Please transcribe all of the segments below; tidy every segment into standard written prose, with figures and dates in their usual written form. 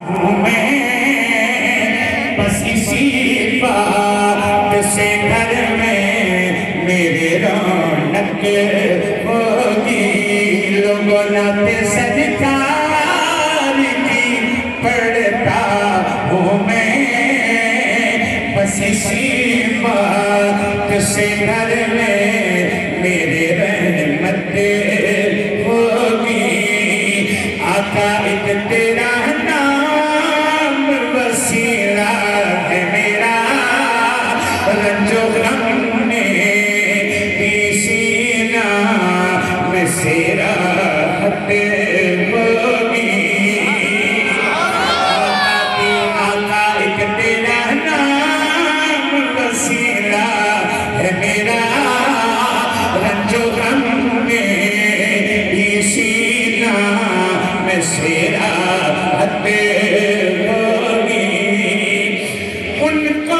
بس اسی بات سے گھر میں میرے رونق ہوگی لوگوں نعت سرکار کی پڑھتا ہوں میں بس اسی بات سے گھر میں میرے رحمت ہوگی آقا ایک تیرا رنج و غم میں سینہ میں سیرا حد ہوگی آقا ایک تیرا نام وسیلہ ہے میرا رنج و غم میں سینہ میں سیرا حد ہوگی ان کو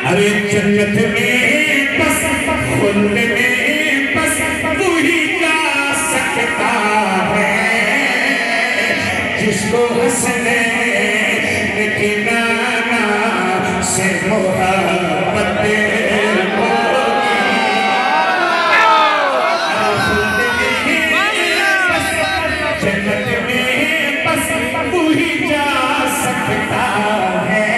ارے جنت میں بس خلد میں بس وہی جا سکتا ہے جس کو حسنین کی نانا سے محبت جنت میں بس وہی جا سکتا ہے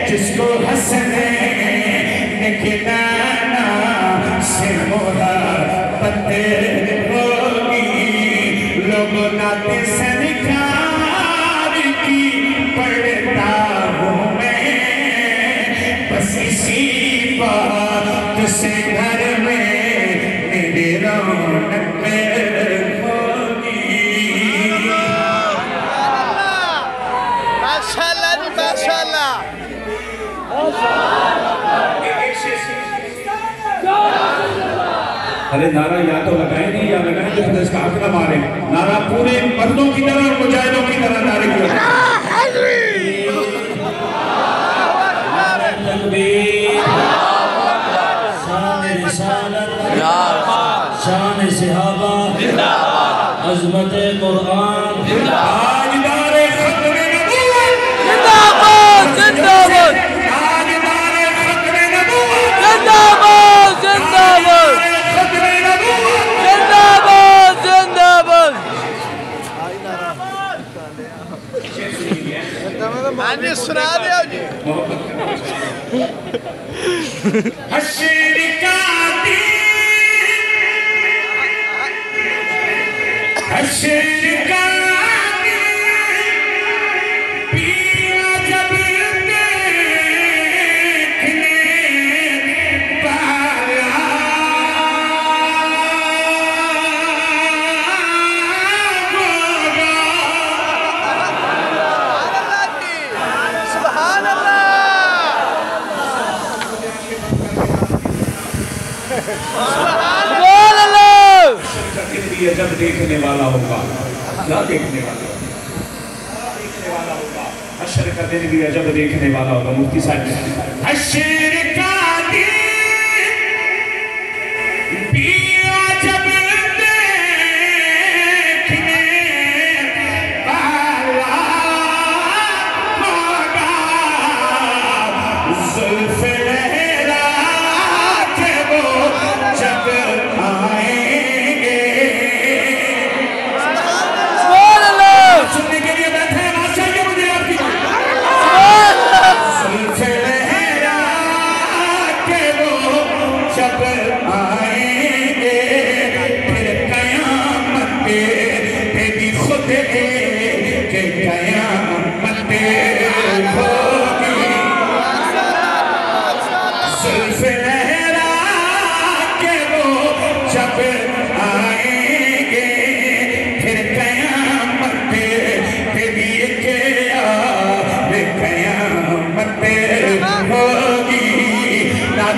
جس کو حسنین کی نانا سے محبت ہوگی لوگوں نعت سرکار کی پڑھتا ہوں میں بس اسی بات سے گھر میں میرے رونق ہوگی ماشاءاللہ جی ماشاءاللہ ارے نعرہ یا تو لگائیں نہیں یا لگائیں جو پھر اس کا حق نہ مارے نعرہ پورے مردوں کی طرح اور مجاہدوں کی طرح نعرے کی ہوتا تکبیر شان رسالت شان صحابہ عظمت قرآن تاجدار ختم نبوت زندہ باد زندہ باد تاجدار ختم نبوت زندہ باد زندہ باد ختم نبوت زندہ باد زندہ باد معنی سنا دیا جی حشر کا دن حشر کا دن پیا جب دیکھنے پایا سبحان اللہ سبحان اللہ جب دیکھنے والا ہوگا کیا دیکھنے والا ہوگا حشر کا دن بھی عجب دیکھنے والا ہوگا مفتی صاحب حشر کا دن بھی عجب دیکھنے والا ہوگا زلف لہرا کے وہ جب آئیں گے سبحان اللہ سننے کے لیے بیٹھے ہیں بات چاہیے مجھے آپ کی زلف لہرا کے وہ جب آئیں گے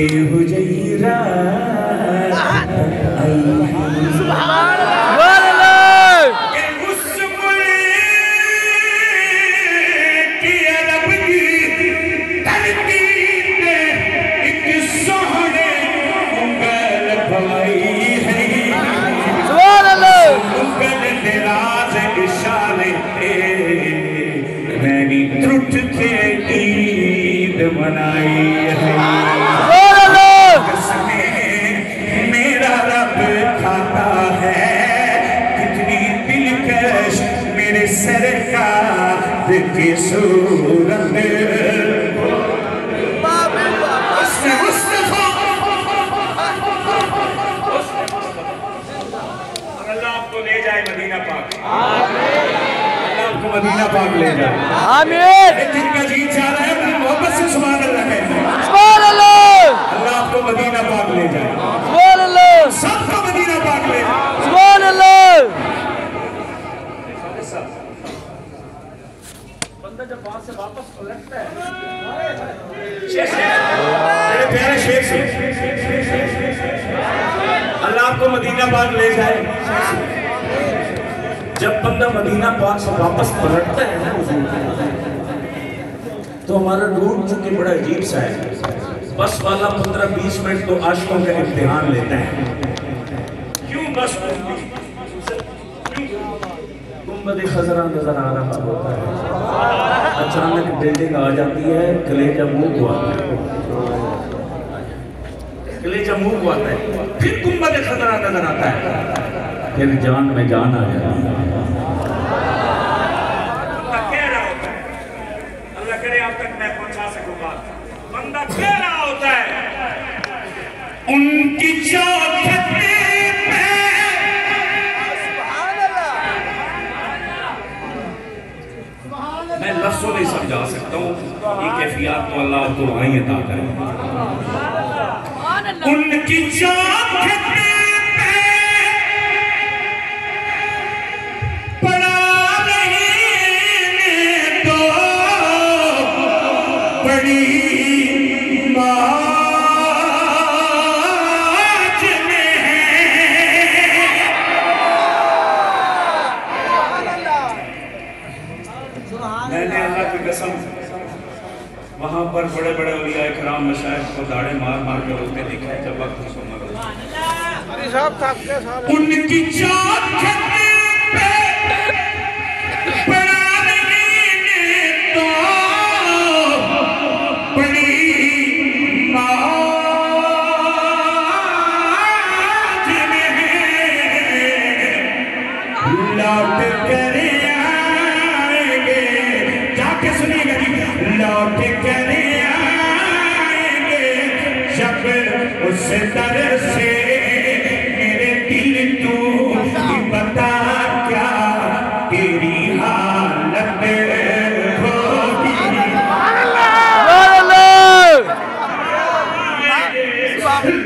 کے حجیرہ منائی ہے میرا رب کھاتا ہے کتنی دلکش میرے سرکار کی صورت اللہ آپ کو لے جائے مدینہ پاک اللہ آپ کو مدینہ پاک لے جائے آمین جن کا جی چاہ رہا ہے محبت سے سبحان اللہ کہتے ہیں سبحان اللہ اللہ آپ کو مدینہ پاک لے جائے سبحان اللہ سب کو مدینہ پاک لے جائے سبحان اللہ بندہ جب وہاں سے واپس پلٹتا ہے میرے پیارے شیخ سے اللہ آپ کو مدینہ پاک لے جائے جب بندہ مدینہ پاک سے واپس پلٹتا ہے تو ہمارا روٹ چونکہ بڑا عجیب سا ہے بس والا 15-20 منٹ تو عاشقوں کا امتحان لیتا ہے کیوں بس گنبد خضرا نظر آ رہا ہوتا ہے اچانک بلڈنگ آ جاتی ہے کلیجہ منہ کو آتا ہے کلیجہ منہ کو آتا ہے پھر گنبد خضرا نظر آتا ہے پھر جان میں جان آ جاتی ہے آپ تک میں پہنچا سکوں گا بندہ کہہ رہا ہوتا ہے ان کی چوکھٹ پہ میں لفظوں نہیں سمجھا سکتا ہوں یہ کیفیات تو اللہ آپ کو وہیں عطا کرے ان کی چوکھٹ پہ وہاں پر بڑے بڑے اولیاء اکرام مشائخ کو داڑے مار مار کر روتے دیکھا ہے جب وقت سمجھ ان کی چوکھٹ پہ پڑا نہیں تو بڑی موج میں لوٹ کر آئیں گے جا کے سنیے گا جی لوٹ کر آئیں گے جب اس در سے میرے دل تو بتا کیا تیری حالت ہوگی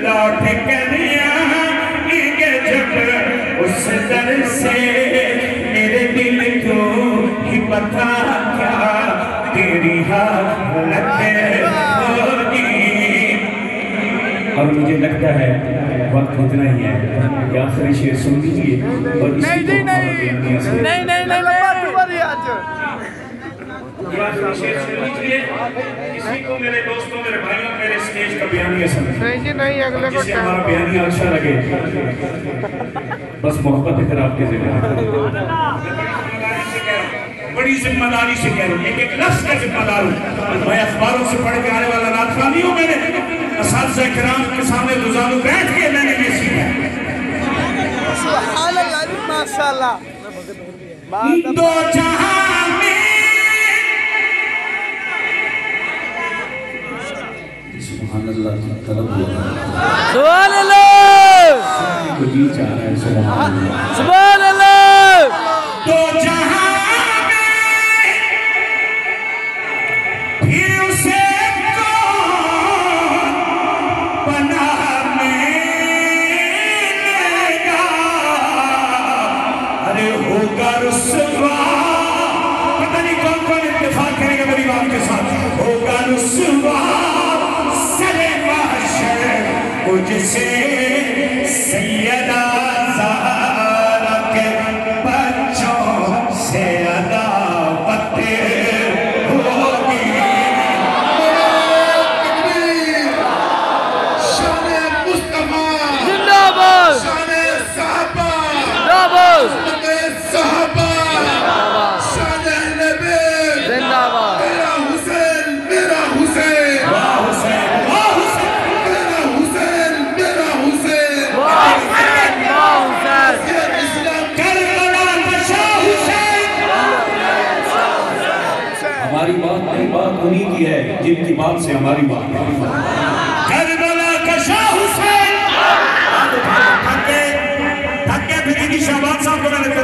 لوٹ کر آئیں گے جب اس در سے میرے دل کو بتا کیا تیری حالت ہوگی اور مجھے لگتا ہے وقت اتنا ہی ہے کہ آخری شعر سن لیجئے اور اسی کو آخری شعر سن لیجئے اسی کو میرے دوستوں میرے بھائیوں میرے سٹیج کا بیانیہ سمجھیں جسے ہمارا بیانیہ اچھا لگے بس محبت پھر آپ کے ذمہ بڑی ذمہ داری سے کہہ رہا ہوں ایک ایک لفظ کا ذمہ دار ہوں میں اخباروں سے پڑھ کے آنے والا نعت خوان نہیں ہوں میں نے اساتذہ کرام کے سامنے روزانوں بیٹھ کے میں نے یہ سیکھا سبحان اللہ ماشاءاللہ دو جہاں میں سبحان اللہ کی طلب ہو رہا ہے سبحان اللہ کو جی چاہ رہا ہے سبحان اللہ دو جہاں پتہ نہیں کون کون اتفاق کرے گا میری بات کے ساتھ ہوگا رسوا سر محشر مجھ سے سیدہ زہرا کے بچوں سے عداوت ہوگی. شان مصطفیٰ زندہ باد شان صحابہ زندہ باد صحابہ شان اہل بیت زندہ باد میرا حسین میرا حسین واہ حسین واہ حسین میرا حسین میرا حسین واہ حسین واہ حسین یہ اسلام کربلا کا شاہ حسین. ہماری بات نہیں، بات انہی کی ہے جن کی بات سے ہماری بات ہے. کربلا کا شاہ حسین. تھک گئے پھر ان کی شہباز صاحب کو میں نے